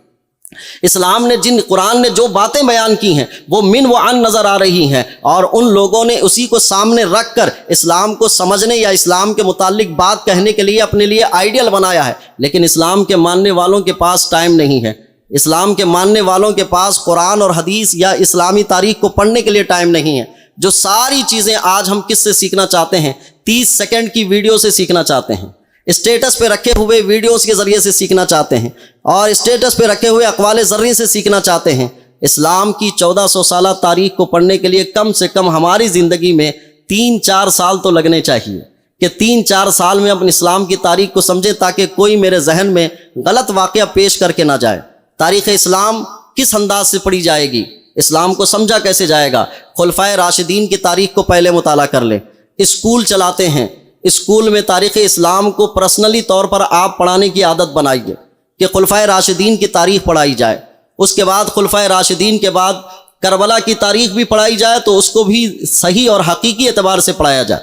اسلام نے قرآن نے جو باتیں بیان کی ہیں وہ من وعن نظر آ رہی ہیں، اور ان لوگوں نے اسی کو سامنے رکھ کر اسلام کو سمجھنے یا اسلام کے متعلق بات کہنے کے لیے اپنے لیے آئیڈیل بنایا ہے۔ لیکن اسلام کے ماننے والوں کے پاس ٹائم نہیں ہے، اسلام کے ماننے والوں کے پاس قرآن اور حدیث یا اسلامی تاریخ کو پڑھنے کے لیے ٹائم نہیں ہے۔ جو ساری چیزیں آج ہم کس سے سیکھنا چاہتے ہیں؟ 30 سیکنڈ کی ویڈیو سے سیکھنا چاہتے ہیں، اسٹیٹس پہ رکھے ہوئے ویڈیوز کے ذریعے سے سیکھنا چاہتے ہیں، اور اسٹیٹس پہ رکھے ہوئے اقوال زرعی سے سیکھنا چاہتے ہیں۔ اسلام کی 1400 سالہ تاریخ کو پڑھنے کے لیے کم سے کم ہماری زندگی میں 3-4 سال تو لگنے چاہیے کہ 3-4 سال میں اپنے اسلام کی تاریخ کو سمجھیں، تاکہ کوئی میرے ذہن میں غلط واقعہ پیش کر کے نہ جائے۔ تاریخ اسلام کس انداز سے پڑھی جائے گی؟ اسلام کو سمجھا کیسے جائے گا؟ خلفائے راشدین کی تاریخ کو پہلے مطالعہ کر لیں۔ اسکول چلاتے ہیں، اسکول میں تاریخ اسلام کو پرسنلی طور پر آپ پڑھانے کی عادت بنائیے کہ خلفائے راشدین کی تاریخ پڑھائی جائے۔ اس کے بعد خلفائے راشدین کے بعد کربلا کی تاریخ بھی پڑھائی جائے، تو اس کو بھی صحیح اور حقیقی اعتبار سے پڑھایا جائے۔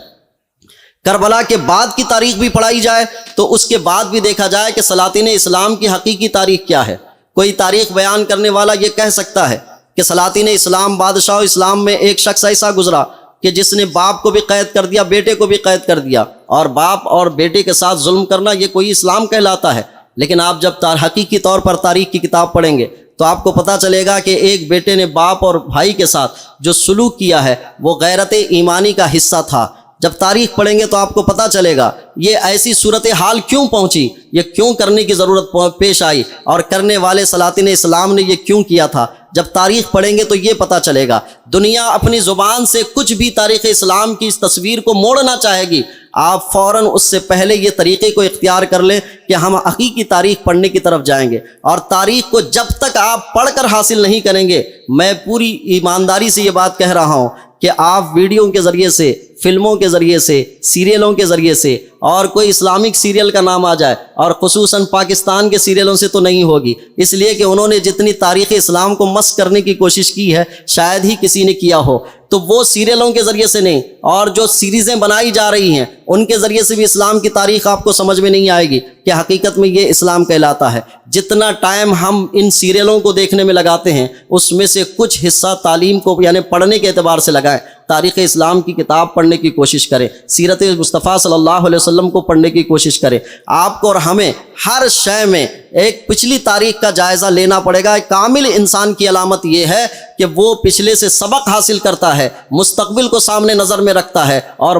کربلا کے بعد کی تاریخ بھی پڑھائی جائے، تو اس کے بعد بھی دیکھا جائے کہ سلاطین اسلام کی حقیقی تاریخ کیا ہے۔ کوئی تاریخ بیان کرنے والا یہ کہہ سکتا ہے کہ سلاطین اسلام، بادشاہ اسلام میں ایک شخص ایسا گزرا کہ جس نے باپ کو بھی قید کر دیا، بیٹے کو بھی قید کر دیا، اور باپ اور بیٹے کے ساتھ ظلم کرنا یہ کوئی اسلام کہلاتا ہے؟ لیکن آپ جب حقیقی طور پر تاریخ کی کتاب پڑھیں گے تو آپ کو پتہ چلے گا کہ ایک بیٹے نے باپ اور بھائی کے ساتھ جو سلوک کیا ہے وہ غیرت ایمانی کا حصہ تھا۔ جب تاریخ پڑھیں گے تو آپ کو پتہ چلے گا یہ ایسی صورتحال کیوں پہنچی، یہ کیوں کرنے کی ضرورت پیش آئی، اور کرنے والے سلاطین اسلام نے یہ کیوں کیا تھا۔ جب تاریخ پڑھیں گے تو یہ پتہ چلے گا۔ دنیا اپنی زبان سے کچھ بھی تاریخ اسلام کی اس تصویر کو موڑنا چاہے گی، آپ فوراً اس سے پہلے یہ طریقے کو اختیار کر لیں کہ ہم حقیقی تاریخ پڑھنے کی طرف جائیں گے۔ اور تاریخ کو جب تک آپ پڑھ کر حاصل نہیں کریں گے، میں پوری ایمانداری سے یہ بات کہہ رہا ہوں کہ آپ ویڈیو کے ذریعے سے، فلموں کے ذریعے سے، سیریلوں کے ذریعے سے، اور کوئی اسلامک سیریل کا نام آ جائے، اور خصوصاً پاکستان کے سیریلوں سے تو نہیں ہوگی، اس لیے کہ انہوں نے جتنی تاریخ اسلام کو مس کرنے کی کوشش کی ہے شاید ہی کسی نے کیا ہو۔ تو وہ سیریلوں کے ذریعے سے نہیں، اور جو سیریزیں بنائی جا رہی ہیں ان کے ذریعے سے بھی اسلام کی تاریخ آپ کو سمجھ میں نہیں آئے گی کہ حقیقت میں یہ اسلام کہلاتا ہے۔ جتنا ٹائم ہم ان سیریلوں کو دیکھنے میں لگاتے ہیں، اس میں سے کچھ حصہ تعلیم کو یعنی پڑھنے کے اعتبار سے لگائیں۔ تاریخ اسلام کی کتاب پڑھنے کی کوشش کریں، سیرت مصطفیٰ صلی اللہ علیہ وسلم کو پڑھنے کی کوشش کریں۔ آپ کو اور ہمیں ہر شے میں ایک پچھلی تاریخ کا جائزہ لینا پڑے گا۔ کامل انسان کی علامت یہ ہے کہ وہ پچھلے سے سبق حاصل کرتا ہے، مستقبل کو سامنے نظر میں رکھتا ہے، اور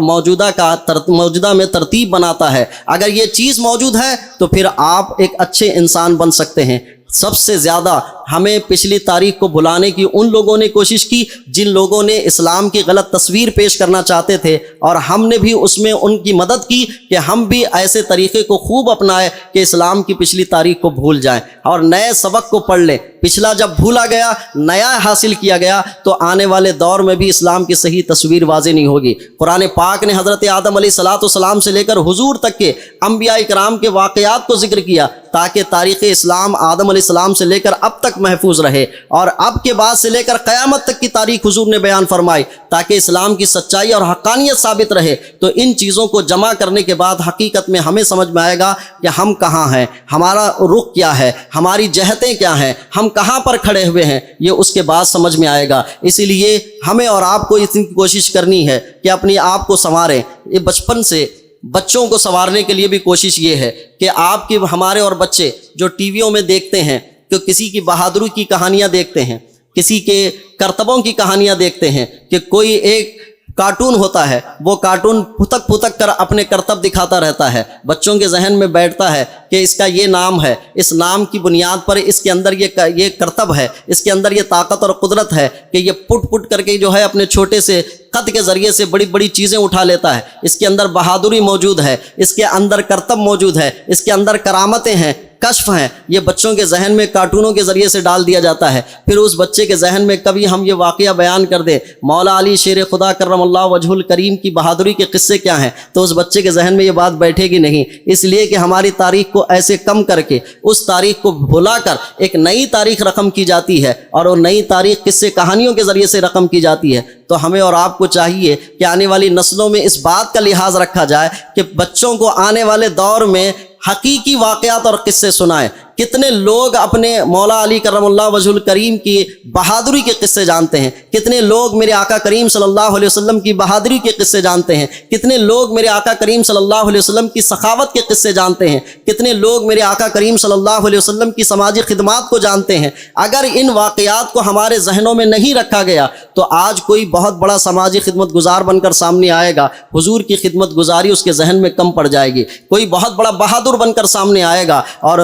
موجودہ میں ترتیب بناتا ہے۔ اگر یہ چیز موجود ہے تو پھر آپ ایک اچھے انسان بن سکتے ہیں۔ سب سے زیادہ ہمیں پچھلی تاریخ کو بھلانے کی ان لوگوں نے کوشش کی جن لوگوں نے اسلام کی غلط تصویر پیش کرنا چاہتے تھے، اور ہم نے بھی اس میں ان کی مدد کی کہ ہم بھی ایسے طریقے کو خوب اپنائیں کہ اسلام کی پچھلی تاریخ کو بھول جائیں اور نئے سبق کو پڑھ لیں۔ پچھلا جب بھولا گیا، نیا حاصل کیا گیا، تو آنے والے دور میں بھی اسلام کی صحیح تصویر واضح نہیں ہوگی۔ قرآن پاک نے حضرت آدم علیہ السلام سے لے کر حضور تک کے انبیاء کرام کے واقعات کو ذکر کیا تاکہ تاریخ اسلام آدم علیہ السلام سے لے کر اب تک محفوظ رہے، اور اب کے بعد سے لے کر قیامت تک کی تاریخ حضور نے بیان فرمائی تاکہ اسلام کی سچائی اور حقانیت ثابت رہے۔ تو ان چیزوں کو جمع کرنے کے بعد حقیقت میں ہمیں سمجھ میں آئے گا کہ ہم کہاں ہیں، ہمارا رخ کیا ہے، ہماری جہتیں کیا ہیں، ہم کہاں پر کھڑے ہوئے ہیں، یہ اس کے بعد سمجھ میں آئے گا۔ اسی لیے ہمیں اور آپ کو اتنی کوشش کرنی ہے کہ اپنی آپ کو سنواریں۔ یہ بچپن سے بچوں کو سنوارنے کے لیے بھی کوشش یہ ہے کہ آپ کی ہمارے اور بچے جو ٹی ویوں میں دیکھتے ہیں کہ کسی کی بہادری کی کہانیاں دیکھتے ہیں، کسی کے کرتبوں کی کہانیاں دیکھتے ہیں، کہ کوئی ایک کارٹون ہوتا ہے، وہ کارٹون پھتک پھتک کر اپنے کرتب دکھاتا رہتا ہے، بچوں کے ذہن میں بیٹھتا ہے کہ اس کا یہ نام ہے، اس نام کی بنیاد پر اس کے اندر یہ کرتب ہے، اس کے اندر یہ طاقت اور قدرت ہے کہ یہ پٹ پٹ کر کے جو ہے اپنے چھوٹے سے خط کے ذریعے سے بڑی بڑی چیزیں اٹھا لیتا ہے۔ اس کے اندر بہادری موجود ہے، اس کے اندر کرتب موجود ہے، اس کے اندر کرامتیں ہیں۔ کشف ہیں، یہ بچوں کے ذہن میں کارٹونوں کے ذریعے سے ڈال دیا جاتا ہے۔ پھر اس بچے کے ذہن میں کبھی ہم یہ واقعہ بیان کر دیں مولا علی شیر خدا کرم اللہ وجہ الکریم کی بہادری کے قصے کیا ہیں، تو اس بچے کے ذہن میں یہ بات بیٹھے گی نہیں، اس لیے کہ ہماری تاریخ کو ایسے کم کر کے اس تاریخ کو بھلا کر ایک نئی تاریخ رقم کی جاتی ہے، اور وہ نئی تاریخ قصے کہانیوں کے ذریعے سے رقم کی جاتی ہے۔ تو ہمیں اور آپ کو چاہیے کہ آنے والی نسلوں میں اس بات کا لحاظ رکھا جائے کہ بچوں کو آنے والے دور میں حقیقی واقعات اور قصے سنائیں۔ کتنے لوگ اپنے مولا علی کرم اللہ وجہ الکریم کی بہادری کے قصے جانتے ہیں، کتنے لوگ میرے آقا کریم صلی اللہ علیہ وسلم کی بہادری کے قصے جانتے ہیں، کتنے لوگ میرے آقا کریم صلی اللہ علیہ وسلم کی سخاوت کے قصے جانتے ہیں، کتنے لوگ میرے آقا کریم صلی اللہ علیہ وسلم کی سماجی خدمات کو جانتے ہیں۔ اگر ان واقعات کو ہمارے ذہنوں میں نہیں رکھا گیا تو آج کوئی بہت بڑا سماجی خدمت گزار بن کر سامنے آئے گا، حضور کی خدمت گزاری اس کے ذہن میں کم پڑ جائے گی۔ کوئی بہت بڑا بہادر بن کر سامنے آئے گا اور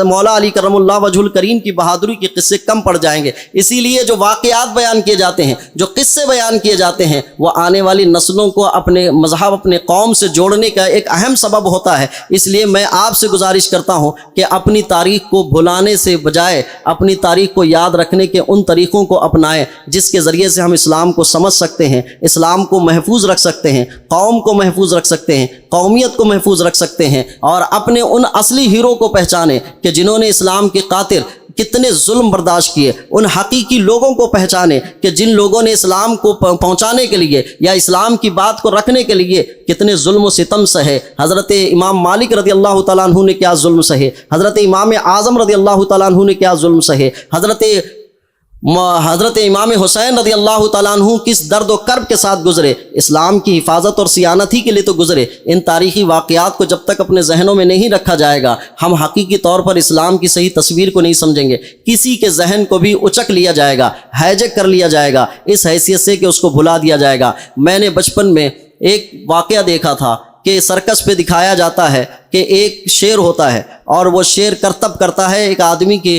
مولا علی کرم اللہ وجہ الکریم کی بہادری کے قصے کم پڑ جائیں گے۔ اسی لیے جو واقعات بیان کیے جاتے ہیں، جو قصے بیان کیے جاتے ہیں، وہ آنے والی نسلوں کو اپنے مذہب، اپنے قوم سے جوڑنے کا ایک اہم سبب ہوتا ہے۔ اس لیے میں آپ سے گزارش کرتا ہوں کہ اپنی تاریخ کو بھلانے سے بجائے اپنی تاریخ کو یاد رکھنے کے ان طریقوں کو اپنائیں جس کے ذریعے سے ہم اسلام کو سمجھ سکتے ہیں، اسلام کو محفوظ رکھ سکتے ہیں، قوم کو محفوظ رکھ سکتے ہیں، قومیت کو محفوظ رکھ سکتے ہیں، اور اپنے ان اصلی ہیرو کو پہچانیں کہ جنہوں نے اسلام کی خاطر کتنے ظلم برداشت کیے، ان حقیقی لوگوں کو پہچانیں کہ جن لوگوں نے اسلام کو پہنچانے کے لیے یا اسلام کی بات کو رکھنے کے لیے کتنے ظلم و ستم سہے۔ حضرت امام مالک رضی اللہ تعالیٰ عنہ نے کیا ظلم سہے، حضرت امام اعظم رضی اللہ تعالیٰ عنہ نے کیا ظلم سہے، حضرت امام حسین رضی اللہ تعالیٰ عنہ کس درد و کرب کے ساتھ گزرے، اسلام کی حفاظت اور صیانت ہی کے لیے تو گزرے۔ ان تاریخی واقعات کو جب تک اپنے ذہنوں میں نہیں رکھا جائے گا ہم حقیقی طور پر اسلام کی صحیح تصویر کو نہیں سمجھیں گے۔ کسی کے ذہن کو بھی اچک لیا جائے گا، ہیجک کر لیا جائے گا اس حیثیت سے کہ اس کو بھلا دیا جائے گا۔ میں نے بچپن میں ایک واقعہ دیکھا تھا کہ سرکس پہ دکھایا جاتا ہے کہ ایک شیر ہوتا ہے اور وہ شیر کرتب کرتا ہے، ایک آدمی کی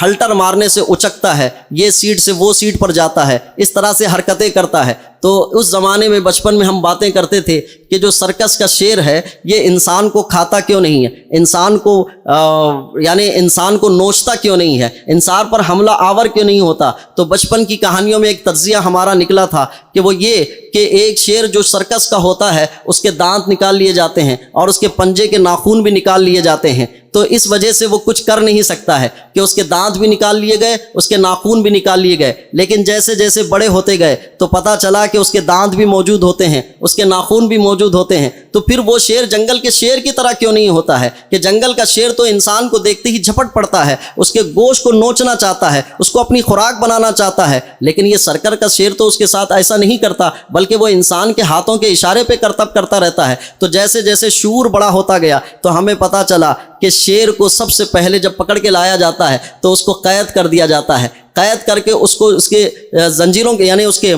ہلٹر مارنے سے اچکتا ہے، یہ سیٹ سے وہ سیٹ پر جاتا ہے، اس طرح سے حرکتیں کرتا ہے۔ تو اس زمانے میں بچپن میں ہم باتیں کرتے تھے کہ جو سرکس کا شیر ہے یہ انسان کو کھاتا کیوں نہیں ہے، انسان کو یعنی انسان کو نوچتا کیوں نہیں ہے، انسان پر حملہ آور کیوں نہیں ہوتا۔ تو بچپن کی کہانیوں میں ایک تجزیہ ہمارا نکلا تھا کہ وہ یہ کہ ایک شیر جو سرکس کا ہوتا ہے اس کے دانت نکال لیے جاتے ہیں اور اس کے پنجے کے ناخن بھی نکال لیے جاتے ہیں، تو اس وجہ سے وہ کچھ کر نہیں سکتا ہے کہ اس کے دانت بھی نکال لیے گئے، اس کے ناخن بھی نکال لیے گئے، لیکن جیسے جیسے بڑے ہوتے گئے تو پتہ چلا کہ اس کے دانت بھی موجود ہوتے ہیں، اس کے ناخن بھی موجود ہوتے ہیں۔ تو پھر وہ شیر جنگل کے شیر کی طرح کیوں نہیں ہوتا ہے کہ جنگل کا شیر تو انسان کو دیکھتے ہی جھپٹ پڑتا ہے، اس کے گوشت کو نوچنا چاہتا ہے، اس کو اپنی خوراک بنانا چاہتا ہے، لیکن یہ سرکس کا شیر تو اس کے ساتھ ایسا نہیں کرتا، بلکہ وہ انسان کے ہاتھوں کے اشارے پہ کرتب کرتا رہتا ہے۔ تو جیسے جیسے شعور بڑا ہوتا گیا تو ہمیں پتہ چلا کہ شیر کو سب سے پہلے جب پکڑ کے لایا جاتا ہے تو اس کو قید کر دیا جاتا ہے، قید کر کے اس کو اس کے زنجیروں کے یعنی اس کے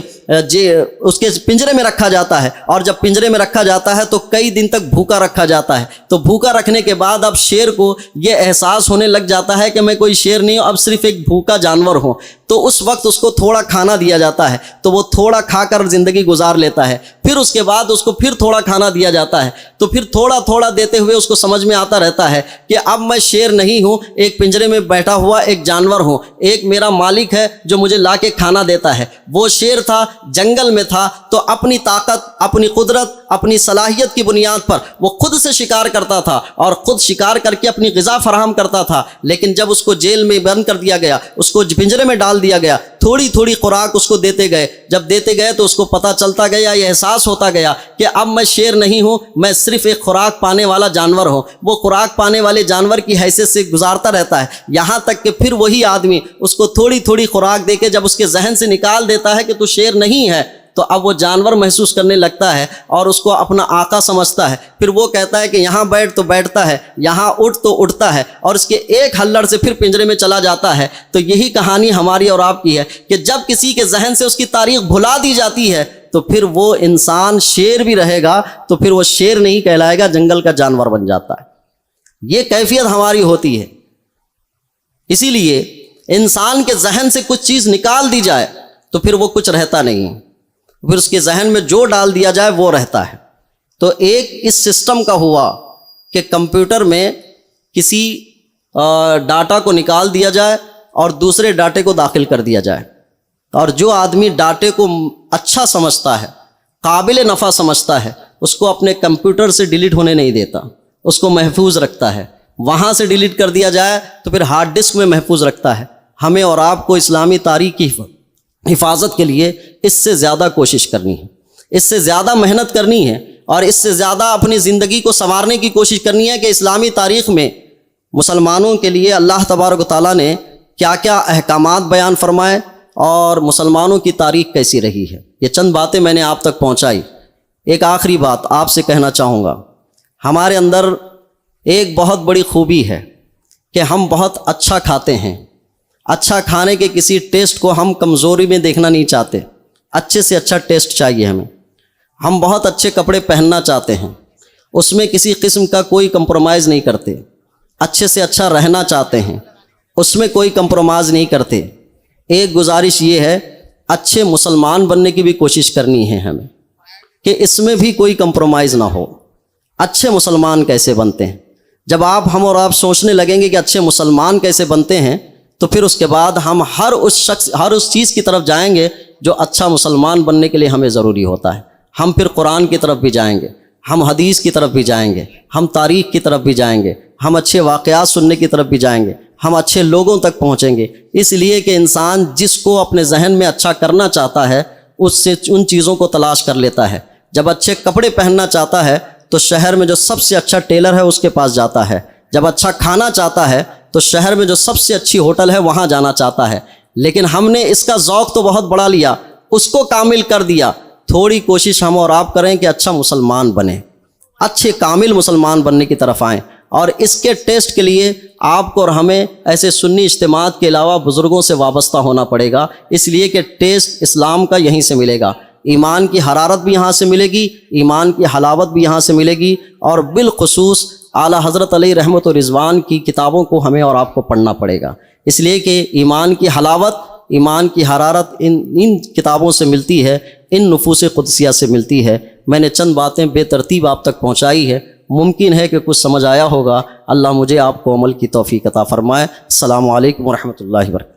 پنجرے میں رکھا جاتا ہے، اور جب پنجرے میں رکھا جاتا ہے تو کئی دن تک بھوکا رکھا جاتا ہے۔ تو بھوکا رکھنے کے بعد اب شیر کو یہ احساس ہونے لگ جاتا ہے کہ میں کوئی شیر نہیں ہوں، اب صرف ایک بھوکا جانور ہوں۔ تو اس وقت اس کو تھوڑا کھانا دیا جاتا ہے تو وہ تھوڑا کھا کر زندگی گزار لیتا ہے، پھر اس کے بعد اس کو پھر تھوڑا کھانا دیا جاتا ہے، تو پھر تھوڑا تھوڑا دیتے ہوئے اس کو سمجھ میں آتا رہتا ہے کہ اب میں شیر نہیں ہوں، ایک پنجرے میں بیٹھا ہوا ایک جانور ہوں، ایک میرا مالک ہے جو مجھے لا کے کھانا دیتا ہے۔ وہ شیر تھا، جنگل میں تھا، تو اپنی طاقت، اپنی قدرت، اپنی صلاحیت کی بنیاد پر وہ خود سے شکار کرتا تھا اور خود شکار کر کے اپنی غذا فراہم کرتا تھا۔ لیکن جب اس کو جیل میں بند کر دیا گیا، اس کو پنجرے میں ڈال دیا گیا، تھوڑی تھوڑی خوراک اس کو دیتے گئے، جب دیتے گئے تو اس کو پتہ چلتا گیا، یہ احساس ہوتا گیا کہ اب میں شیر نہیں ہوں، میں صرف ایک خوراک پانے والا جانور ہوں۔ وہ خوراک پانے والے جانور کی حیثیت سے گزارتا رہتا ہے، یہاں تک کہ پھر وہی آدمی اس کو تھوڑی تھوڑی خوراک دے کے جب اس کے ذہن سے نکال دیتا ہے کہ تو شیر نہیں ہے، تو اب وہ جانور محسوس کرنے لگتا ہے اور اس کو اپنا آقا سمجھتا ہے۔ پھر وہ کہتا ہے کہ یہاں بیٹھ تو بیٹھتا ہے، یہاں اٹھ تو اٹھتا ہے، اور اس کے ایک ہلڑ سے پھر پنجرے میں چلا جاتا ہے۔ تو یہی کہانی ہماری اور آپ کی ہے کہ جب کسی کے ذہن سے اس کی تاریخ بھلا دی جاتی ہے تو پھر وہ انسان شیر بھی رہے گا تو پھر وہ شیر نہیں کہلائے گا، جنگل کا جانور بن جاتا ہے۔ یہ کیفیت ہماری ہوتی ہے۔ اسی لیے انسان کے ذہن سے کچھ چیز نکال دی جائے تو پھر وہ کچھ رہتا نہیں، پھر اس کے ذہن میں جو ڈال دیا جائے وہ رہتا ہے۔ تو ایک اس سسٹم کا ہوا کہ کمپیوٹر میں کسی ڈاٹا کو نکال دیا جائے اور دوسرے ڈاٹے کو داخل کر دیا جائے. اور جو آدمی ڈاٹے کو اچھا سمجھتا ہے، قابل نفع سمجھتا ہے، اس کو اپنے کمپیوٹر سے ڈیلیٹ ہونے نہیں دیتا، اس کو محفوظ رکھتا ہے. وہاں سے ڈیلیٹ کر دیا جائے تو پھر ہارڈ ڈسک میں محفوظ رکھتا ہے. ہمیں اور آپ کو اسلامی تاریخ کی حفاظت کے لیے اس سے زیادہ کوشش کرنی ہے، اس سے زیادہ محنت کرنی ہے، اور اس سے زیادہ اپنی زندگی کو سنوارنے کی کوشش کرنی ہے کہ اسلامی تاریخ میں مسلمانوں کے لیے اللہ تبارک و تعالیٰ نے کیا کیا احکامات بیان فرمائے اور مسلمانوں کی تاریخ کیسی رہی ہے. یہ چند باتیں میں نے آپ تک پہنچائی. ایک آخری بات آپ سے کہنا چاہوں گا. ہمارے اندر ایک بہت بڑی خوبی ہے کہ ہم بہت اچھا کھاتے ہیں. اچھا کھانے کے کسی ٹیسٹ کو ہم کمزوری میں دیکھنا نہیں چاہتے، اچھے سے اچھا ٹیسٹ چاہیے ہمیں. ہم بہت اچھے کپڑے پہننا چاہتے ہیں، اس میں کسی قسم کا کوئی کمپرومائز نہیں کرتے. اچھے سے اچھا رہنا چاہتے ہیں، اس میں کوئی کمپرومائز نہیں کرتے. ایک گزارش یہ ہے، اچھے مسلمان بننے کی بھی کوشش کرنی ہے ہمیں کہ اس میں بھی کوئی کمپرومائز نہ ہو. اچھے مسلمان کیسے بنتے ہیں؟ جب ہم اور آپ سوچنے لگیں گے کہ اچھے مسلمان کیسے بنتے ہیں، تو پھر اس کے بعد ہم ہر اس چیز کی طرف جائیں گے جو اچھا مسلمان بننے کے لیے ہمیں ضروری ہوتا ہے. ہم پھر قرآن کی طرف بھی جائیں گے، ہم حدیث کی طرف بھی جائیں گے، ہم تاریخ کی طرف بھی جائیں گے، ہم اچھے واقعات سننے کی طرف بھی جائیں گے، ہم اچھے لوگوں تک پہنچیں گے. اس لیے کہ انسان جس کو اپنے ذہن میں اچھا کرنا چاہتا ہے اس سے ان چیزوں کو تلاش کر لیتا ہے. جب اچھے کپڑے پہننا چاہتا ہے تو شہر میں جو سب سے اچھا ٹیلر ہے اس کے پاس جاتا ہے. جب اچھا کھانا چاہتا ہے تو شہر میں جو سب سے اچھی ہوٹل ہے وہاں جانا چاہتا ہے. لیکن ہم نے اس کا ذوق تو بہت بڑا لیا، اس کو کامل کر دیا. تھوڑی کوشش ہم اور آپ کریں کہ اچھا مسلمان بنیں، اچھے کامل مسلمان بننے کی طرف آئیں. اور اس کے ٹیسٹ کے لیے آپ کو اور ہمیں ایسے سنی اجتماعات کے علاوہ بزرگوں سے وابستہ ہونا پڑے گا. اس لیے کہ ٹیسٹ اسلام کا یہیں سے ملے گا. ایمان کی حرارت بھی یہاں سے ملے گی، ایمان کی حلاوت بھی یہاں سے ملے گی. اور بالخصوص اعلیٰ حضرت علیہ رحمت و رضوان کی کتابوں کو ہمیں اور آپ کو پڑھنا پڑے گا. اس لیے کہ ایمان کی حلاوت، ایمان کی حرارت ان کتابوں سے ملتی ہے، ان نفوس قدسیہ سے ملتی ہے. میں نے چند باتیں بے ترتیب آپ تک پہنچائی ہے، ممکن ہے کہ کچھ سمجھ آیا ہوگا. اللہ مجھے آپ کو عمل کی توفیق عطا فرمائے. السلام علیکم ورحمۃ اللہ وبرکاتہ.